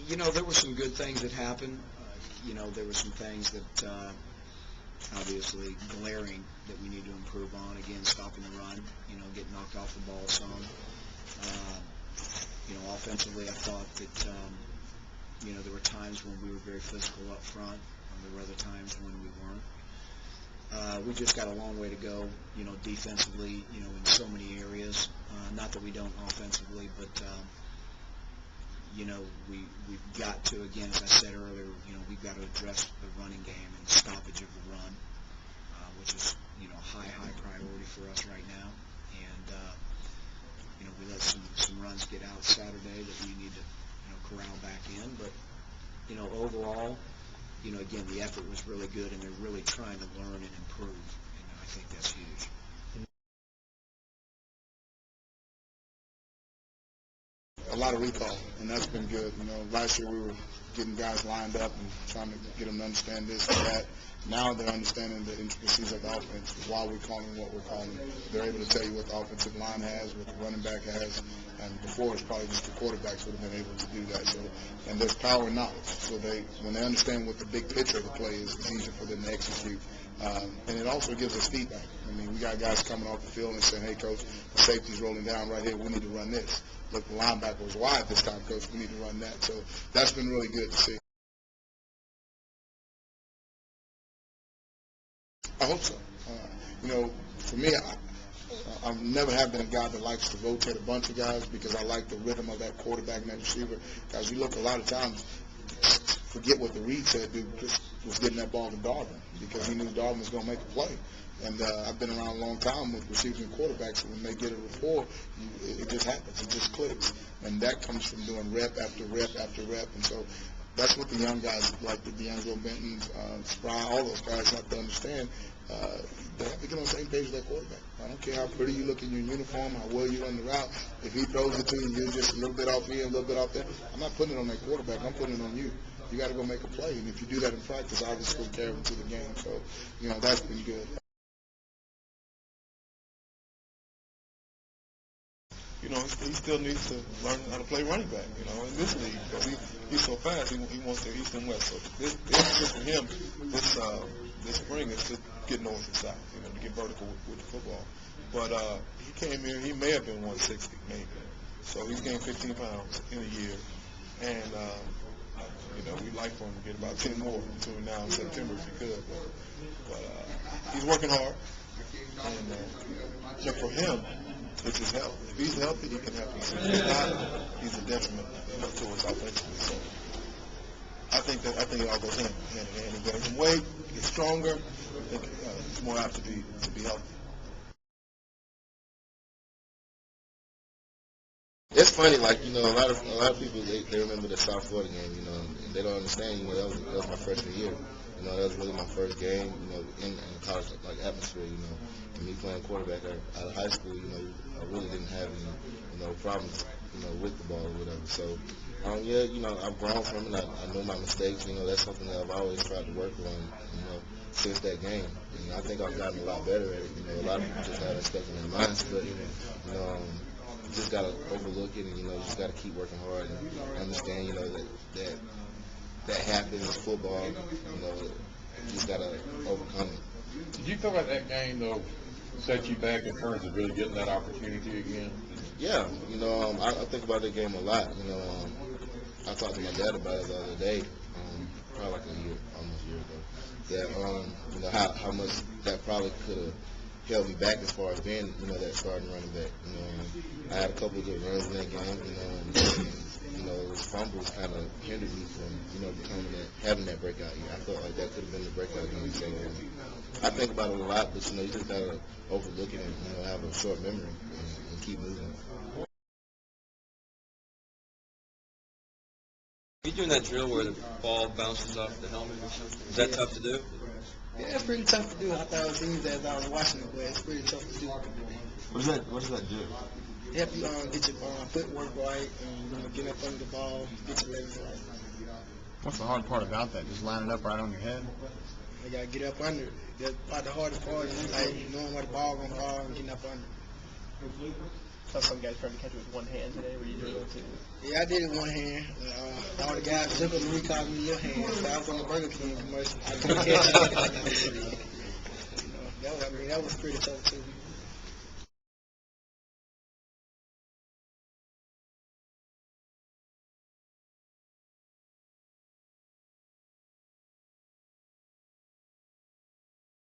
You know, there were some good things that happened. You know, there were some things that obviously glaring that we need to improve on. Again, stopping the run, you know, getting knocked off the ball some. You know, offensively, I thought that, you know, there were times when we were very physical up front, and there were other times when we weren't. We just got a long way to go, you know, defensively, you know, in so many areas. Not that we don't offensively, but, you know, we've got to, again, as I said earlier, you know, we've got to address the running game and the stoppage of the run, which is, you know, high priority for us right now. And, you know, we let some runs get out Saturday that we need to, you know, corral back in. But, you know, overall, you know, again, the effort was really good, and they're really trying to learn and improve, and I think that's huge. A lot of recall, and that's been good. You know, last year we were getting guys lined up and trying to get them to understand this and that. Now they're understanding the intricacies of the offense, why we're calling what we're calling. They're able to tell you what the offensive line has, what the running back has, and before it's probably just the quarterbacks would have been able to do that. So, and there's power in knowledge. So when they understand what the big picture of the play is, it's easier for them to execute. And it also gives us feedback. I mean, we got guys coming off the field and saying, hey, Coach, the safety's rolling down right here. We need to run this. Look, the linebacker was wide this time, Coach. We need to run that. So that's been really good to see. I hope so. You know, for me, I've never have been a guy that likes to rotate a bunch of guys because I like the rhythm of that quarterback and that receiver. Guys, you look a lot of times, forget what the read said, dude just was getting that ball to Darvin because he knew Darvin was going to make a play. And I've been around a long time with receivers and quarterbacks, and when they get a rapport, it just happens. It just clicks. And that comes from doing rep after rep after rep. And so that's what the young guys like the D'Angelo Bentons, Spry, all those guys have to understand. They have to get on the same page with that quarterback. I don't care how pretty you look in your uniform, how well you run the route. If he throws it to you, you're just a little bit off here, a little bit off there. I'm not putting it on that quarterback. I'm putting it on you. You got to go make a play. And if you do that in practice, obviously it'll carry into the game. So, you know, that's been good. You know, he still needs to learn how to play running back, you know, in this league, because he's so fast, he wants to east and west. So this for him, this spring is to get north and south, you know, to get vertical with the football. But he came here, he may have been 160, maybe. So he's gained 15 pounds in a year. And, you know, we'd like for him to get about 10 more between now and September if he could. But he's working hard. And so for him, it's his health. If he's healthy, he can help us. If he's not, he's a detriment, you know, to us offensively. So I think it all goes hand in hand. He gains some weight, gets stronger. I think he's more apt to be healthy. It's funny, like, you know, a lot of people they remember the South Florida game, you know, and they don't understand. You know, that was my freshman year. You know, that was really my first game. You know, in college like atmosphere. You know, and me playing quarterback out of high school. You know, I really didn't have any, you know, problems, you know, with the ball or whatever. So, yeah, you know, I've grown from it. I know my mistakes. You know, that's something that I've always tried to work on. You know, since that game. And I think I've gotten a lot better at it. You know, a lot of people just have that stuff in their minds, but you know. You just gotta overlook it, and you know, you just gotta keep working hard and understand, you know, that happens in football. You know, you just gotta overcome it. Did you feel like that game though set you back in terms of really getting that opportunity again? Yeah, you know, I think about that game a lot. You know, I talked to my dad about it the other day, probably like almost a year ago. That you know how much that probably could have held me back as far as being, you know, that starting running back. You know, I had a couple of good runs in that game. You know, and you know, those fumbles kind of hindered me from, you know, having that breakout year. I felt like that could have been the breakout game. So I think about it a lot, but you know, you just gotta overlook it and, you know, have a short memory and keep moving. Are you doing that drill where the ball bounces off the helmet or something? Is that tough to do? Yeah, it's pretty tough to do. I thought it was easy as I was watching it, but it's pretty tough to do. What does that do? It helps you get your footwork right and, you know, get up under the ball, get your legs right. What's the hard part about that? Just line it up right on your head? You got to get up under it. That's about the hardest part is like knowing where the ball going to fall and getting up under it. saw some guys trying to catch it with one hand today. Were you doing that too? Yeah, I did it one hand. All the guys looked at me, called me Little Hand. So I was on the Burger King commercial. I couldn't catch it. That was pretty tough too.